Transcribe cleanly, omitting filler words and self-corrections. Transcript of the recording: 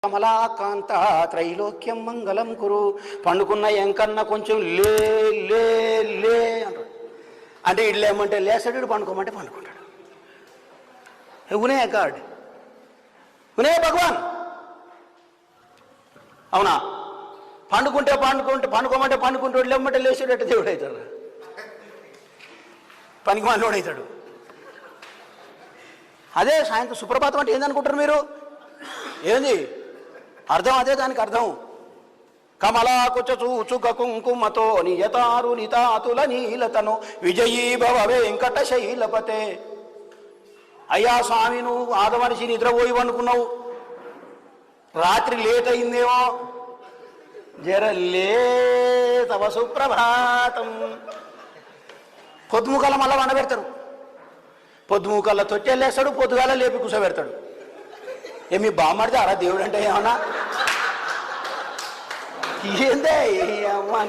కమలాకాంత త్రైలోక్యం మంగళం కురు. పండుకున్న ఎంకన్నా కొంచెం లే లే లే అంటాడు. అంటే ఇటు లేమంటే లేస్తాడు, ఇటు పండుకోమంటే పండుకుంటాడు. ఉనే గాడ్, ఉనే భగవాన్. అవునా? పండుకోమంటే పండుకుంటాడు, లేమంటే లేచాడు. దేవుడు అవుతాడు, పనికి మనోడు అవుతాడు. అదే సాయంత్రం సుప్రభాతం అంటే ఏందనుకుంటారు మీరు? ఏంది అర్థం? అదే దానికి అర్థం. కమలాకుచ చూచుక కుంకుమతో నియతారు నితాతుల నీలతను విజయీ భవ వెంకట శైలపతే. అయ్యా స్వామి, నువ్వు ఆదమనిషి నిద్రపోయి అనుకున్నావు, రాత్రి లేట్ అయిందేమో, జరలే తవ సుప్రభాతం. పొద్దుముకల మళ్ళా వండబెడతారు, పొద్దుముకల్లో తొట్టెళ్ళేస్తాడు, పొద్దుగాల లేపి కూర్చోబెడతాడు. ఏమి బామ్మడితే అరా దేవుడు అంటే ఏమన్నా? ఏందే అమ్మా